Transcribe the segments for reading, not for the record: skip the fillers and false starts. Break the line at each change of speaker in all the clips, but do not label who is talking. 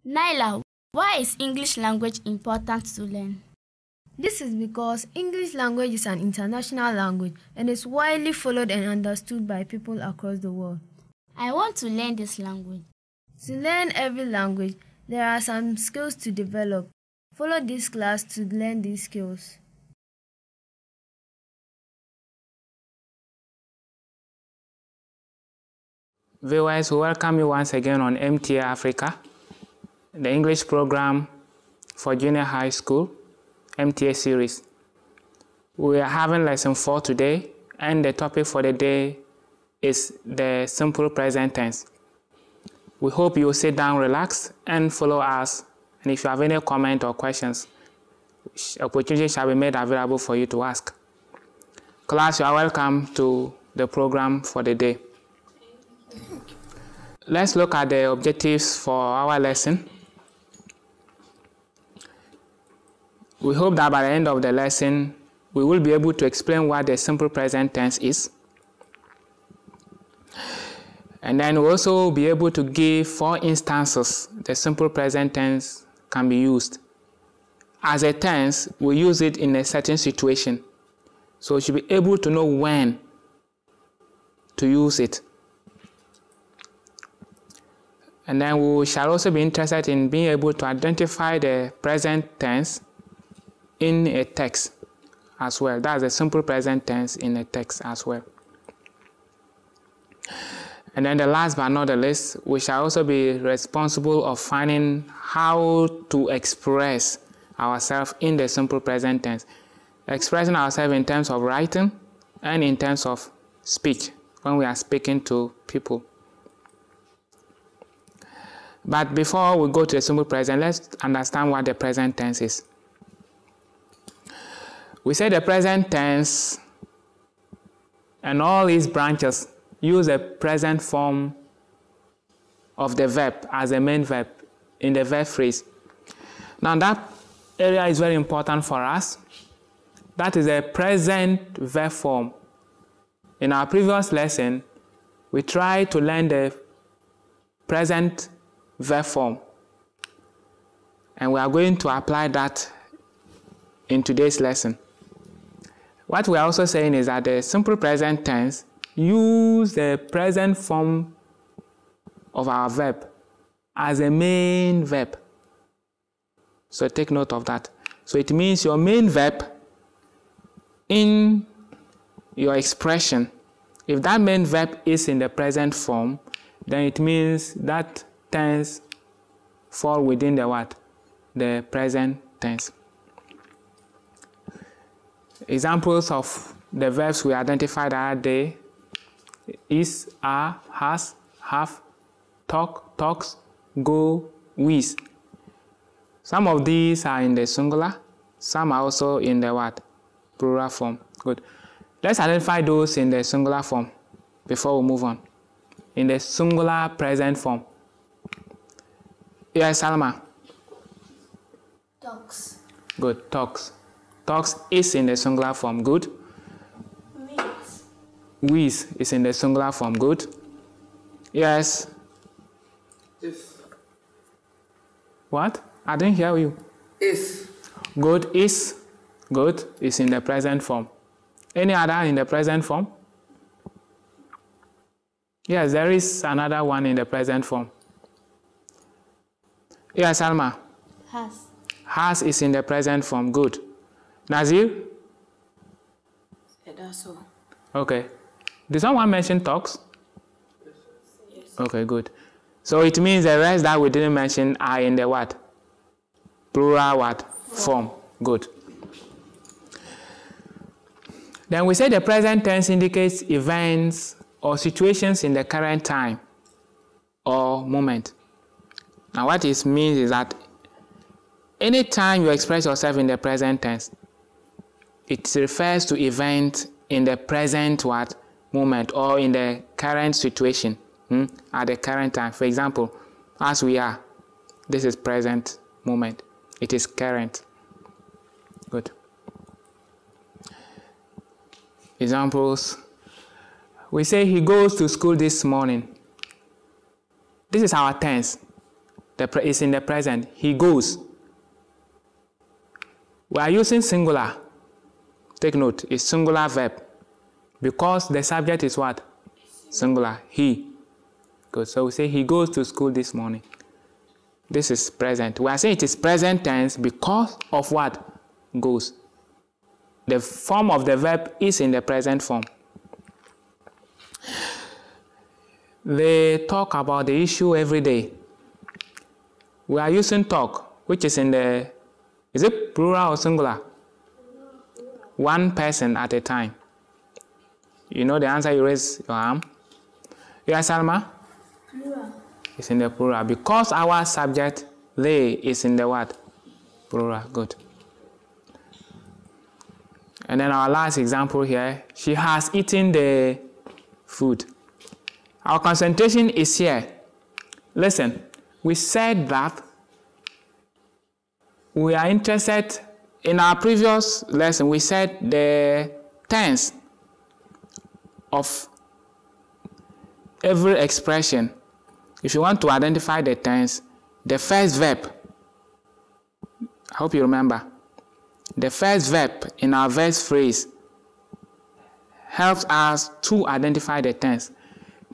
Naila, why is English language important to learn?
This is because English language is an international language and is widely followed and understood by people across the world.
I want to learn this language.
To learn every language, there are some skills to develop. Follow this class to learn these skills.
Viewers, we welcome you once again on MTA Africa, the English program for junior high school, MTA series. We are having lesson 4 today, and the topic for the day is the simple present tense. We hope you will sit down, relax, and follow us. And if you have any comment or questions, opportunity shall be made available for you to ask. Class, you are welcome to the program for the day. Let's look at the objectives for our lesson. We hope that by the end of the lesson, we will be able to explain what the simple present tense is. And then we'll also be able to give 4 instances the simple present tense can be used. As a tense, we use it in a certain situation. So you should be able to know when to use it. And then we shall also be interested in being able to identify the present tense in a text as well. That's a simple present tense in a text as well. And then the last but not the least, we shall also be responsible of finding how to express ourselves in the simple present tense. Expressing ourselves in terms of writing and in terms of speech when we are speaking to people. But before we go to the simple present, let's understand what the present tense is. We say the present tense and all its branches use the present form of the verb as a main verb in the verb phrase. Now that area is very important for us. That is a present verb form. In our previous lesson, we tried to learn the present verb form, and we are going to apply that in today's lesson. What we are also saying is that the simple present tense use the present form of our verb as a main verb. So take note of that. So it means your main verb in your expression, if that main verb is in the present form, then it means that tense fall within the what? The present tense. Examples of the verbs we identified the other day is, are, has, have, talk, talks, go, with. Some of these are in the singular, some are also in the what? Plural form. Good. Let's identify those in the singular form before we move on. In the singular present form. Yes, Salma.
Talks.
Good. Talks. Talks is in the singular form. Good. With is in the singular form. Good. Yes.
If.
What? I didn't hear you.
If.
Good is. Good is in the present form. Any other in the present form? Yes, there is another one in the present form. Yes, Alma.
Has.
Has is in the present form. Good. Nazir?
That's all.
Okay. Did someone mention talks?
Yes.
Okay, good. So it means the rest that we didn't mention are in the what? Plural what? Form. Good. Then we say the present tense indicates events or situations in the current time or moment. Now what it means is that anytime you express yourself in the present tense, it refers to event in the present what? Moment or in the current situation at the current time. For example, as we are, this is present moment. It is current. Good. Examples. We say he goes to school this morning. This is our tense. is in the present. He goes. We are using singular. Take note, it's singular verb. Because the subject is what? Singular. He. Good. So we say he goes to school this morning. This is present. We are saying it is present tense because of what? Goes. The form of the verb is in the present form. They talk about the issue every day. We are using talk, which is in the, is it plural or singular? One person at a time. You know the answer, you raise your arm. Yes, Salma?
Plural.
It's in the plural. Because our subject, they, is in the what? Plural. Good. And then our last example here, she has eaten the food. Our concentration is here. Listen, we said that we are interested, in our previous lesson, we said the tense of every expression. If you want to identify the tense, the first verb, I hope you remember, the first verb in our verse phrase helps us to identify the tense.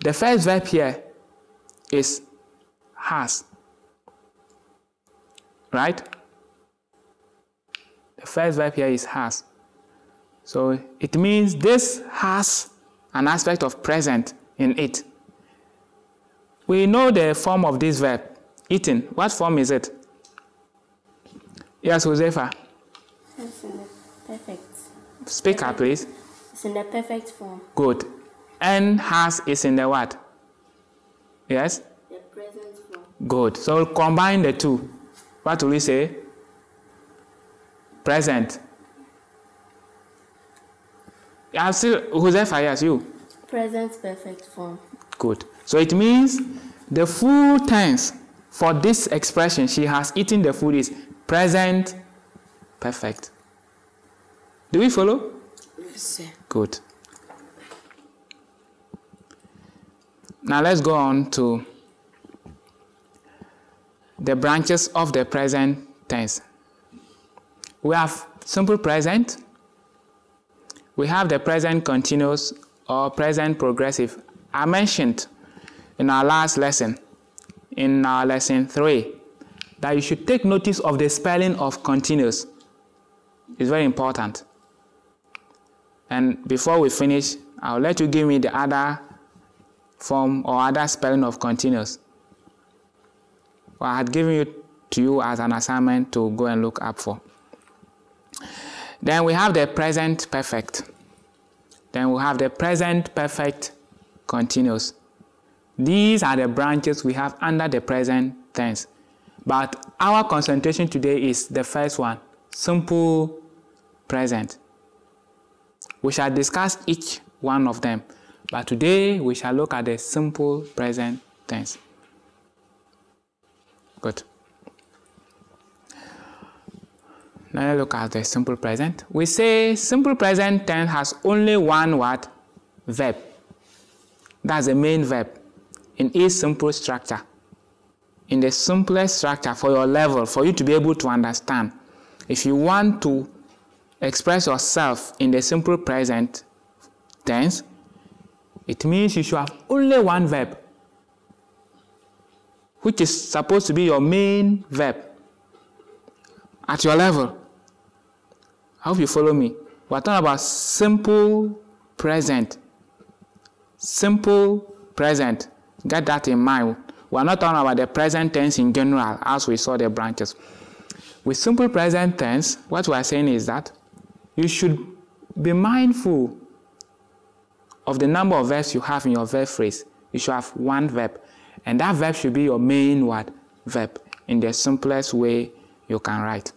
The first verb here is has, right? The first verb here is has. So it means this has an aspect of present in it. We know the form of this verb, eaten. What form is it? Yes, Josefa.
It's in the perfect.
Speak up, please.
It's in the perfect form.
Good. And has is in the what? Yes?
The present form.
Good. So we'll combine the two. What will we say? Present. I'm still, Josefa, yes, you.
Present perfect form.
Good. So it means the full tense for this expression, she has eaten the food, is present perfect. Do we follow?
Yes, sir.
Good. Now let's go on to the branches of the present tense. We have simple present. We have the present continuous or present progressive. I mentioned in our last lesson, in our lesson 3, that you should take notice of the spelling of continuous. It's very important. And before we finish, I'll let you give me the other form or other spelling of continuous. Well, I had given it to you as an assignment to go and look up for. Then we have the present perfect. Then we have the present perfect continuous. These are the branches we have under the present tense. But our concentration today is the first one, simple present. We shall discuss each one of them. But today we shall look at the simple present tense. Good. Now let's look at the simple present. We say simple present tense has only one word, verb. That's the main verb in each simple structure. In the simplest structure for your level, for you to be able to understand. If you want to express yourself in the simple present tense, it means you should have only one verb, which is supposed to be your main verb at your level. I hope you follow me. We're talking about simple present. Simple present. Get that in mind. We're not talking about the present tense in general, as we saw the branches. With simple present tense, what we are saying is that you should be mindful of the number of verbs you have in your verb phrase. You should have one verb. And that verb should be your main word, verb, in the simplest way you can write.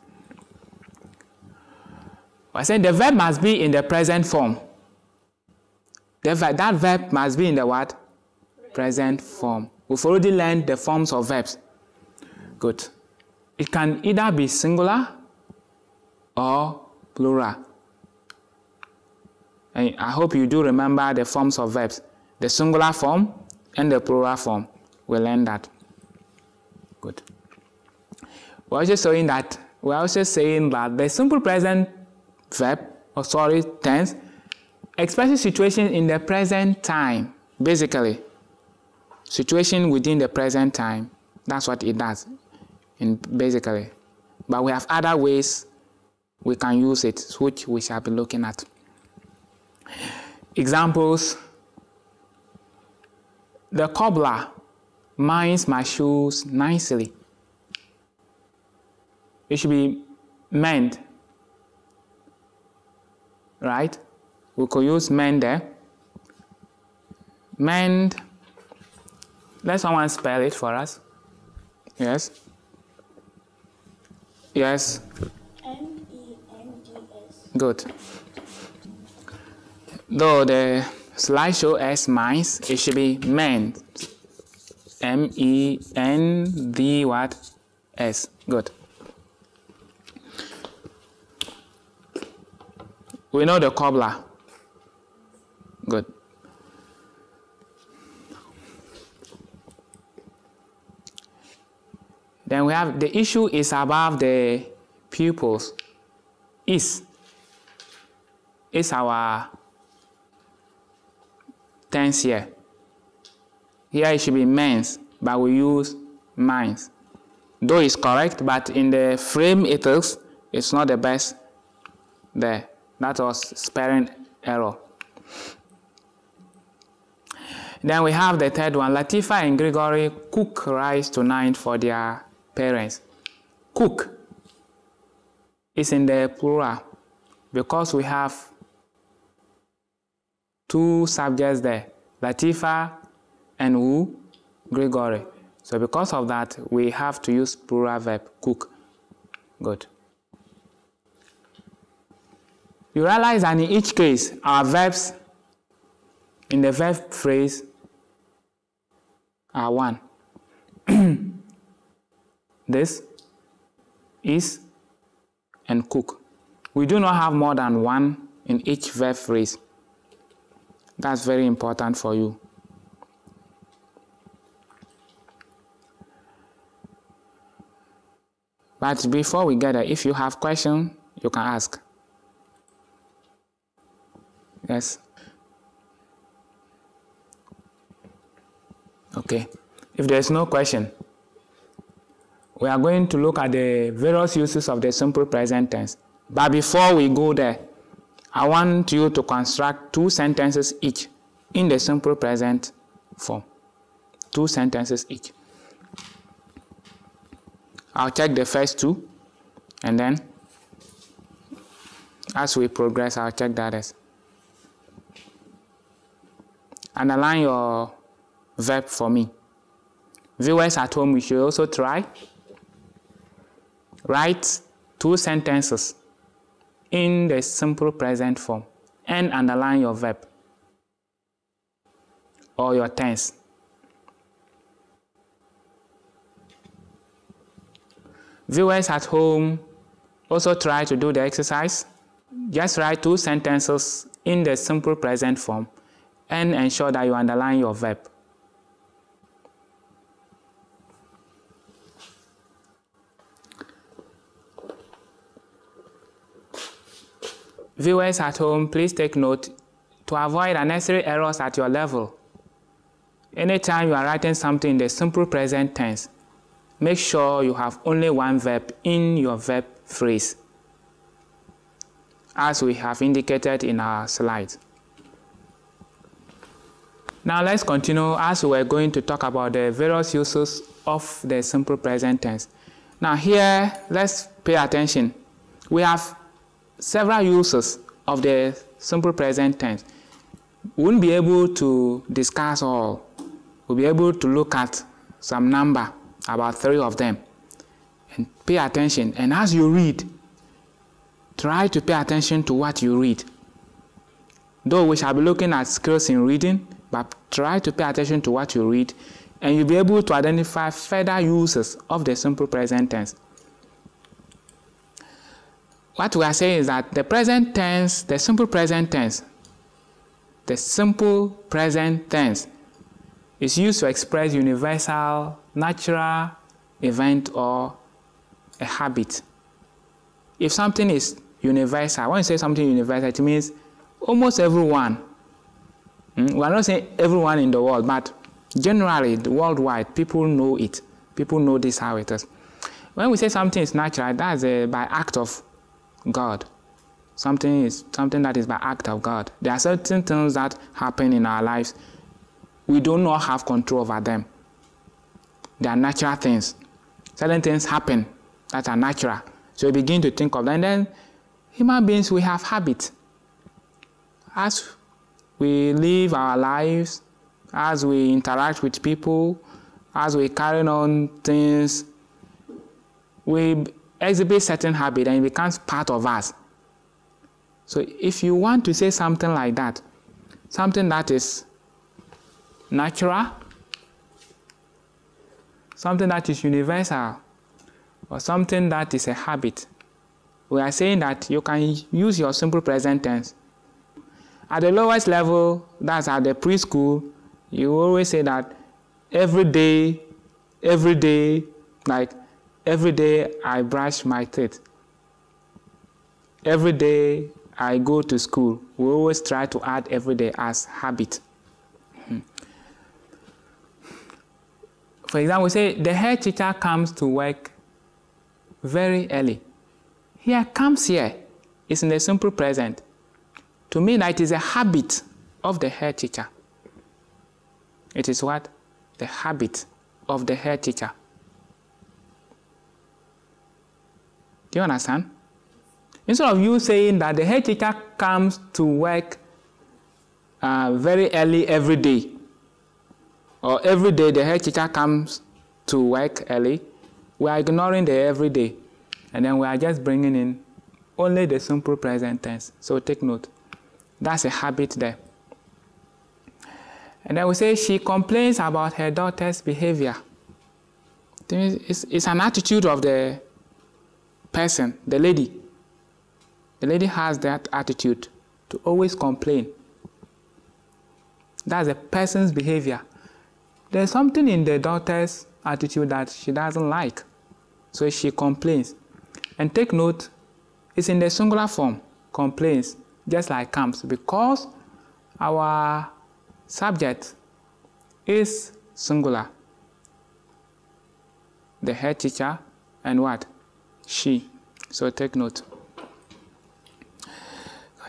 I said the verb must be in the present form. That verb must be in the what? Present form. We've already learned the forms of verbs. Good. It can either be singular or plural. And I hope you do remember the forms of verbs. The singular form and the plural form. We'll learn that. Good. We're also saying that the simple present verb, tense, expresses situation in the present time. Basically, situation within the present time. That's what it does. Basically, but we have other ways we can use it, which we shall be looking at. Examples: the cobbler minds my shoes nicely. It should be mend, right? We could use mend there. Mend. Let someone spell it for us. Yes. Yes.
M-E-N-D-S.
Good. Though the slide show as minds, it should be mend. M-E-N-D what? S. Good. We know the cobbler. Good. Then we have the issue is above the pupils. Is our tense here. Here it should be mens, but we use minds. Though it's correct, but in the frame it is, it's not the best there. That was spelling error. Then we have the third one. Latifa and Gregory cook rice tonight for their parents. Cook is in the plural because we have two subjects there, Latifa and who? Gregory. So because of that, we have to use plural verb, cook. Good. You realize that in each case, our verbs in the verb phrase are one. This, is, and cook. We do not have more than one in each verb phrase. That's very important for you. But before we get there, if you have questions, you can ask. Yes. Okay. If there's no question, we are going to look at the various uses of the simple present tense. But before we go there, I want you to construct 2 sentences each in the simple present form. 2 sentences each. I'll check the first 2, and then as we progress, I'll check the others. Underline your verb for me. Viewers at home, you should also try. Write 2 sentences in the simple present form and underline your verb or your tense. Viewers at home, also try to do the exercise. Just write 2 sentences in the simple present form and ensure that you underline your verb. Viewers at home, please take note to avoid unnecessary errors at your level. Anytime you are writing something in the simple present tense, make sure you have only one verb in your verb phrase, as we have indicated in our slides. Now let's continue as we are going to talk about the various uses of the simple present tense. Now here, let's pay attention. We have several uses of the simple present tense. We won't be able to discuss all. We'll be able to look at some number, about 3 of them, and pay attention. And as you read, try to pay attention to what you read. Though we shall be looking at skills in reading, but try to pay attention to what you read, and you'll be able to identify further uses of the simple present tense. What we are saying is that the present tense, the simple present tense is used to express universal, natural, event or a habit. If something is universal, when you say something universal, it means almost everyone. We are not saying everyone in the world, but generally, worldwide, people know it. People know this how it is. When we say something is natural, that's by act of God. Something that is by act of God. There are certain things that happen in our lives. We do not have control over them. They are natural things. Certain things happen that are natural. So we begin to think of them. And then human beings, we have habits. As we live our lives, as we interact with people, as we carry on things, we exhibit certain habits and it becomes part of us. So if you want to say something like that, something that is natural, something that is universal, or something that is a habit, we are saying that you can use your simple present tense. At the lowest level, that's at the preschool, you always say that every day, like every day I brush my teeth. Every day I go to school. We always try to add every day as habit. For example, we say the head teacher comes to work very early. Here comes here is in the simple present. To me, that is a habit of the head teacher. It is what? The habit of the head teacher. Do you understand? Instead of you saying that the head teacher comes to work very early every day, or every day the head teacher comes to work early, we are ignoring the everyday, and then we are just bringing in only the simple present tense. So take note. That's a habit there. And then we say she complains about her daughter's behavior. It's an attitude of the person, the lady. The lady has that attitude to always complain. That's a person's behavior. There's something in the daughter's attitude that she doesn't like. So she complains. And take note, it's in the singular form, complains, just like comes, because our subject is singular. The head teacher and what? She. So take note.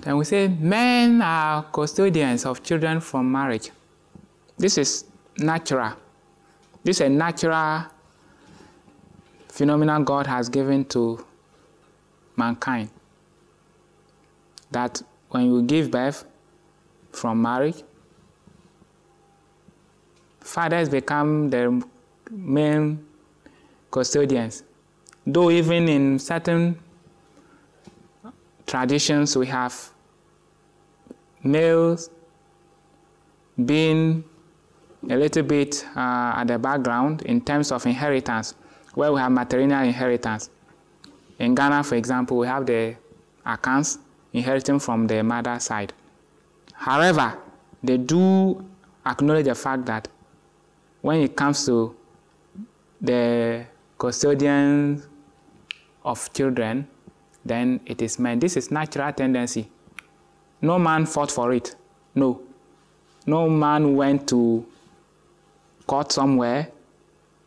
Then we say men are custodians of children from marriage. This is natural. This is a natural phenomenon God has given to mankind. That when you give birth from marriage, fathers become the main custodians. Though even in certain traditions we have males being a little bit at the background in terms of inheritance, where we have maternal inheritance. In Ghana, for example, we have the Akans inheriting from the mother side. However, they do acknowledge the fact that when it comes to the custodians of children, then it is men. This is natural tendency. No man fought for it. No. No man went to court somewhere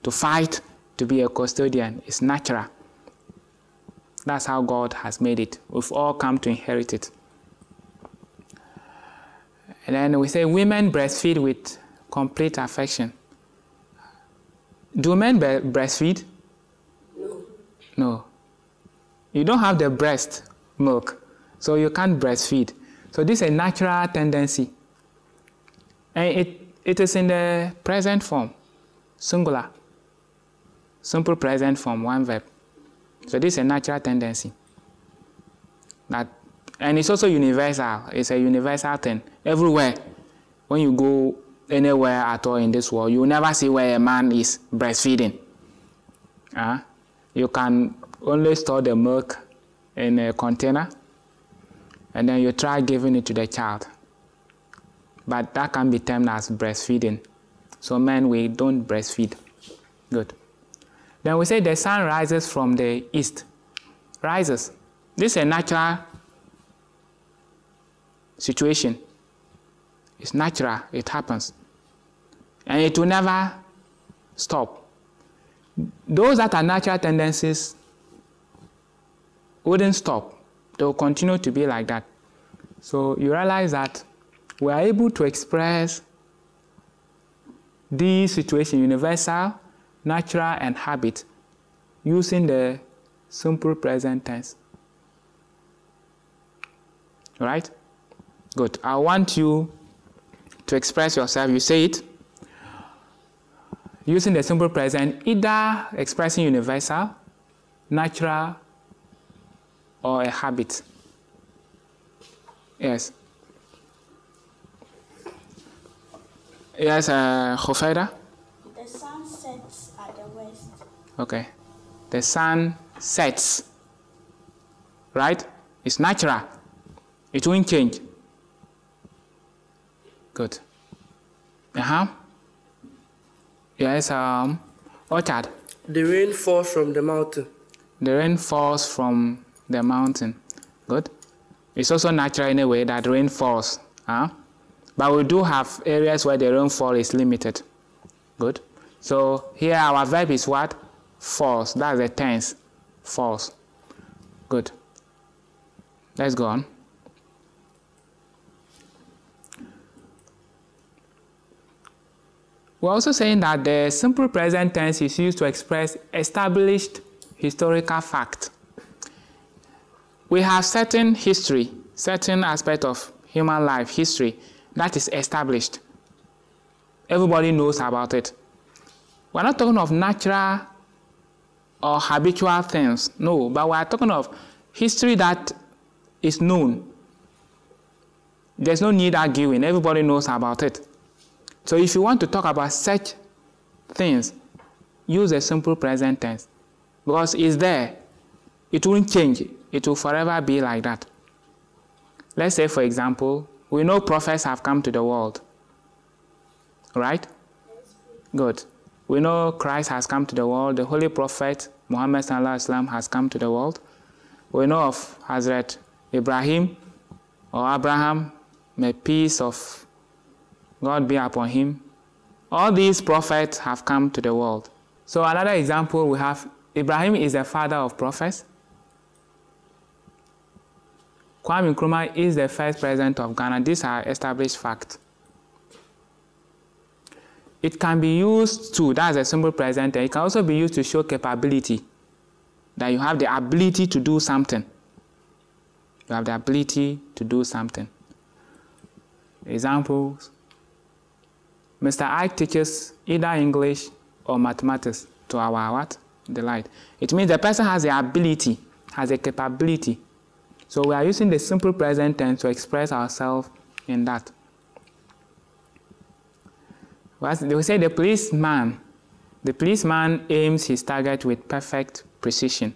to fight to be a custodian. It's natural. That's how God has made it. We've all come to inherit it. And then we say women breastfeed with complete affection. Do men breastfeed?
No.
No. You don't have the breast milk, so you can't breastfeed. So this is a natural tendency. And it is in the present form, singular. Simple present form, one verb. So this is a natural tendency. And it's also universal. It's a universal thing. Everywhere, when you go anywhere at all in this world, you will never see where a man is breastfeeding. You can only store the milk in a container, and then you try giving it to the child. But that can be termed as breastfeeding. So men, we don't breastfeed. Good. Then we say the sun rises from the east. Rises. This is a natural situation. It's natural, it happens. And it will never stop. Those that are natural tendencies wouldn't stop. They will continue to be like that. So you realize that we are able to express these situations, universal, natural, and habit, using the simple present tense. Right? Good. I want you to express yourself. You say it using the simple present, either expressing universal, natural, or a habit. Yes. Yes, Hofeda?
The sun sets at the west.
Okay. The sun sets. Right? It's natural. It won't change. Good. Yes, Orchard.
The rain falls from the mountain.
The rain falls from the mountain. Good. It's also natural in a way that rain falls. But we do have areas where the rainfall is limited. Good. So here our verb is what? Falls. That's the tense. Falls. Good. Let's go on. We're also saying that the simple present tense is used to express established historical fact. We have certain history, certain aspect of human life, history, that is established. Everybody knows about it. We're not talking of natural or habitual things, no, but we're talking of history that is known. There's no need arguing, everybody knows about it. So if you want to talk about such things, use a simple present tense. Because it's there. It won't change. It will forever be like that. Let's say, for example, we know prophets have come to the world. Right? Good. We know Christ has come to the world. The Holy Prophet, Muhammad Sallallahu Alaihi Wasallam, has come to the world. We know of Hazrat Ibrahim or Abraham, may peace of God be upon him. All these prophets have come to the world. So another example we have, Ibrahim is the father of prophets. Kwame Nkrumah is the first president of Ghana. These are established facts. It can be used to, that's a simple present, and it can also be used to show capability. That you have the ability to do something. You have the ability to do something. Examples. Mr. Ike teaches either English or mathematics to our what? Delight. It means the person has the ability, has a capability. So we are using the simple present tense to express ourselves in that. We say the policeman aims his target with perfect precision.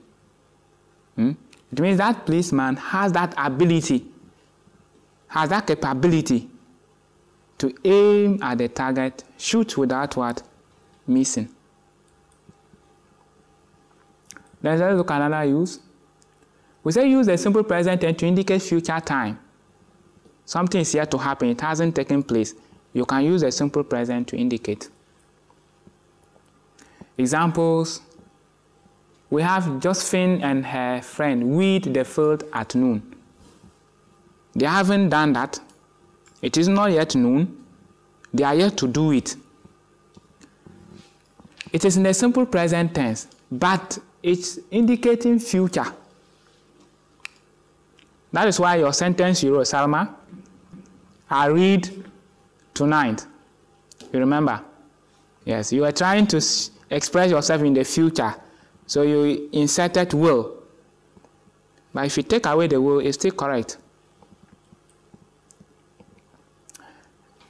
It means that policeman has that ability, has that capability to aim at the target, shoot without what? Missing. Let's look at another use. We say use the simple present tense to indicate future time. Something is yet to happen, it hasn't taken place. You can use the simple present to indicate. Examples. We have Josephine and her friend weed the field at noon. They haven't done that. It is not yet noon. They are yet to do it. It is in the simple present tense, but it's indicating future. That is why your sentence you wrote, Salma, I read tonight. You remember? Yes, you are trying to express yourself in the future. So you inserted will. But if you take away the will, it's still correct.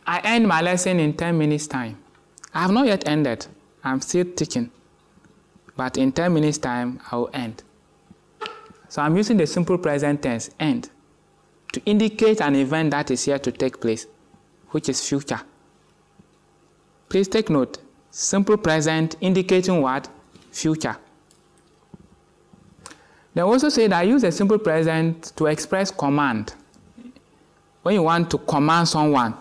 I end my lesson in 10 minutes time. I have not yet ended. I'm still teaching. But in 10 minutes time, I will end. So I'm using the simple present tense, end, to indicate an event that is yet to take place, which is future. Please take note. Simple present indicating what? future. They also say that use a simple present to express command. When you want to command someone,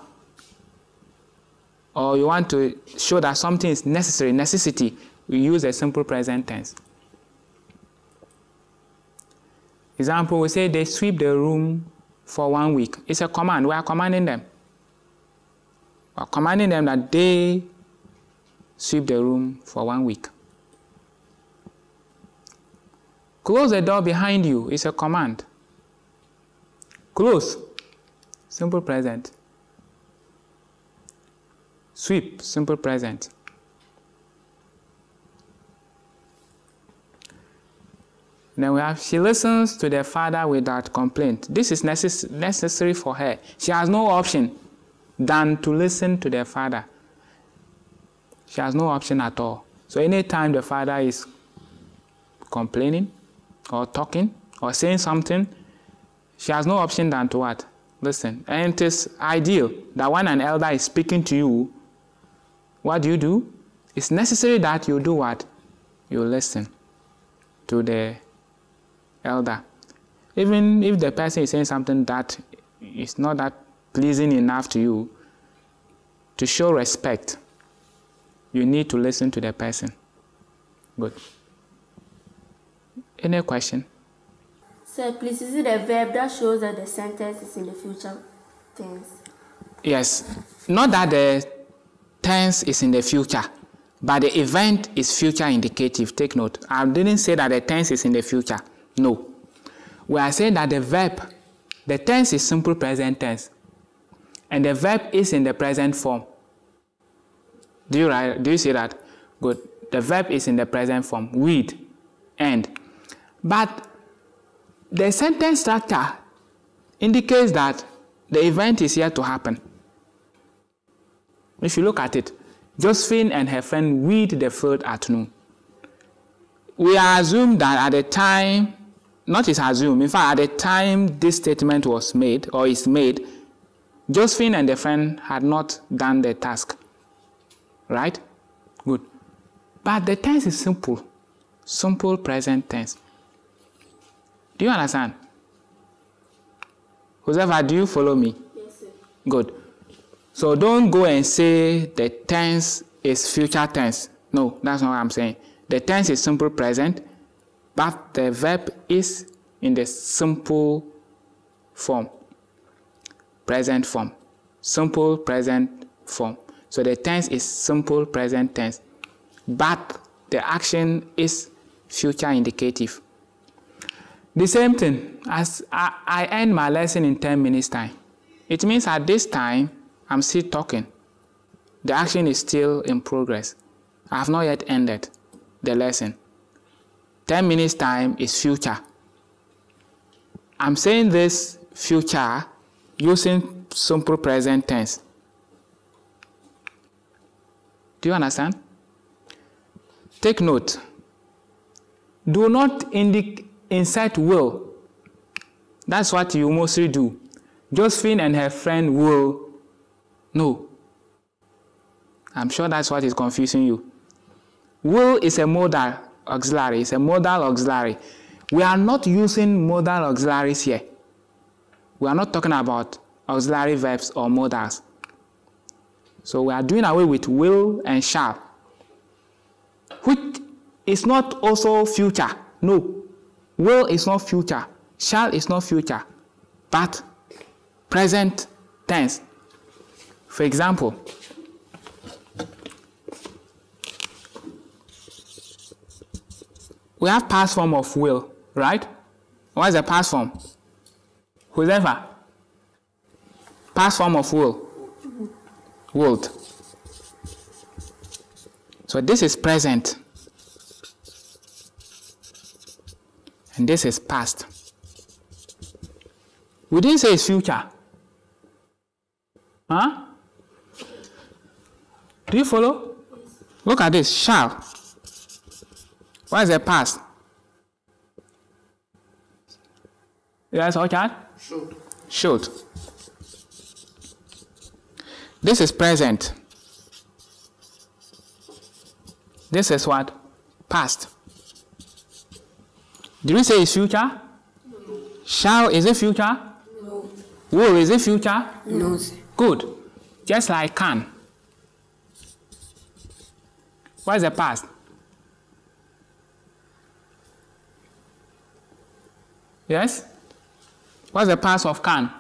or you want to show that something is necessity, we use a simple present tense. Example, we say they sweep the room for 1 week. It's a command. We are commanding them. We are commanding them that they sweep the room for 1 week. Close the door behind you is a command. Close, simple present. Sweep, simple present. Then we have, she listens to the father without complaint. This is necessary for her. She has no option than to listen to the father. She has no option at all. So anytime the father is complaining or talking or saying something, she has no option than to what? Listen. And it is ideal that when an elder is speaking to you, what do? It's necessary that you do what? You listen to the elder. Even if the person is saying something that is not that pleasing enough to you, to show respect, you need to listen to the person. Good. Any question?
Sir, please, is it a verb that shows that the sentence is in the future tense?
Yes. Not that the tense is in the future, but the event is future indicative. Take note. I didn't say that the tense is in the future. No. We are saying that the verb, the tense is simple present tense, and the verb is in the present form. Do you see that? Good. The verb is in the present form. With, end. But the sentence structure indicates that the event is yet to happen. If you look at it, Josephine and her friend weed the field at noon. We assume that at the time, not is assume, in fact, at the time this statement was made or is made, Josephine and the friend had not done the task. Right? Good. But the tense is simple. Simple present tense. Do you understand? Josefa, do you follow me?
Yes, sir.
Good. So don't go and say the tense is future tense. No, that's not what I'm saying. The tense is simple present, but the verb is in the simple form. Present form. Simple present form. So the tense is simple present tense, but the action is future indicative. The same thing as I end my lesson in 10 minutes time. It means at this time, I'm still talking. The action is still in progress. I have not yet ended the lesson. 10 minutes time is future. I'm saying this future using simple present tense. Do you understand? Take note. Do not insert will. That's what you mostly do. Josephine and her friend will. No. I'm sure that's what is confusing you. Will is a modal auxiliary. It's a modal auxiliary. We are not using modal auxiliaries here. We are not talking about auxiliary verbs or modals. So we are doing away with will and shall, which is not also future. No. Will is not future. Shall is not future. But present tense. For example, we have past form of will, right? What is the past form? Whoever. Past form of will. Willed. So this is present. And this is past. We didn't say it's future. Huh? Do you follow? Look at this. Shall. What is the past? You guys all chat? Should. This is present. This is what? Past. Did we say it's future? No. Shall is it future?
No.
Will is it future?
No, sir.
Good. Just like can. What is the past? Yes? What's the past of can?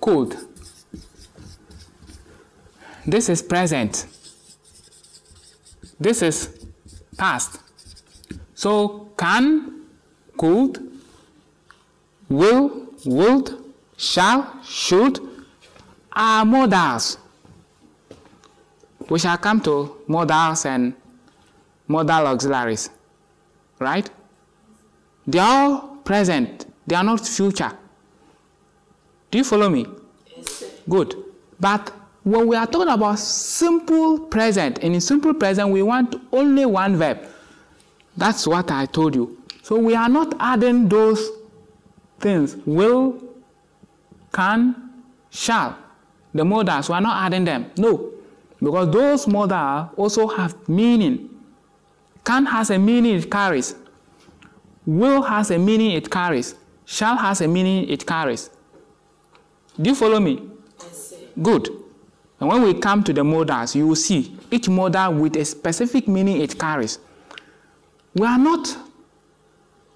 Could. This is present. This is past. So can, could, will, would, shall, should are modals. We shall come to modals and modal auxiliaries, right? They are all present. They are not future. Do you follow me?
Yes, sir.
Good. But when we are talking about simple present, and in simple present we want only one verb. That's what I told you. So we are not adding those things. Will, can, shall. The modals, we are not adding them. No. Because those modals also have meaning. Can has a meaning it carries. Will has a meaning it carries. Shall has a meaning it carries. Do you follow me?
Yes, sir.
Good. And when we come to the modals, you will see each modal with a specific meaning it carries. We are not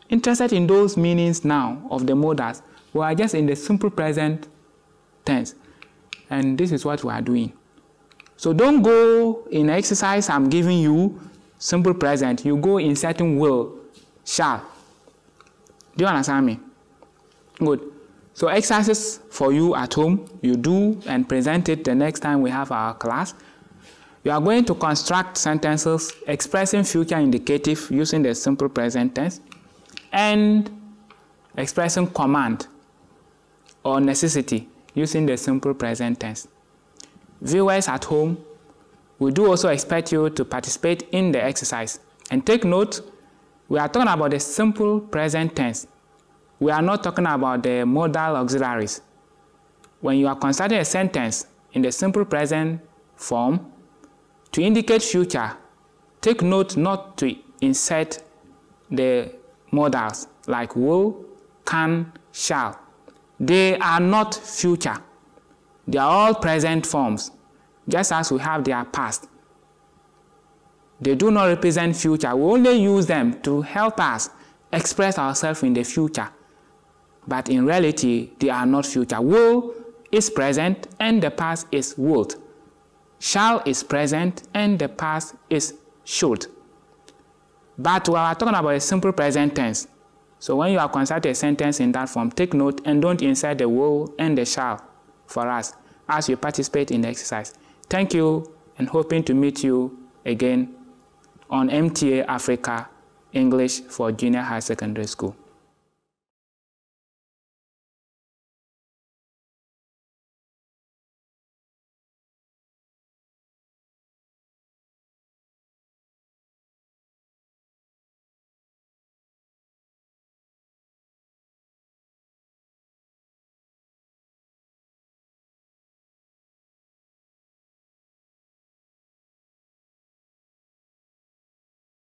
interested in those meanings now of the modals. We are just in the simple present tense. And this is what we are doing. So don't go in exercise I'm giving you simple present. You go inserting will, shall. Do you understand me? Good. So exercises for you at home, you do and present it the next time we have our class. You are going to construct sentences expressing future indicative using the simple present tense and expressing command or necessity using the simple present tense. Viewers at home, we do also expect you to participate in the exercise. And take note, we are talking about the simple present tense. We are not talking about the modal auxiliaries. When you are constructing a sentence in the simple present form, to indicate future, take note not to insert the modals like will, can, shall. They are not future. They are all present forms, just as we have their past. They do not represent future. We only use them to help us express ourselves in the future. But in reality, they are not future. Will is present and the past is would. Shall is present and the past is should. But we are talking about a simple present tense. So when you are constructing a sentence in that form, take note and don't insert the will and the shall for us as you participate in the exercise. Thank you and hoping to meet you again on MTA Africa English for Junior High Secondary School.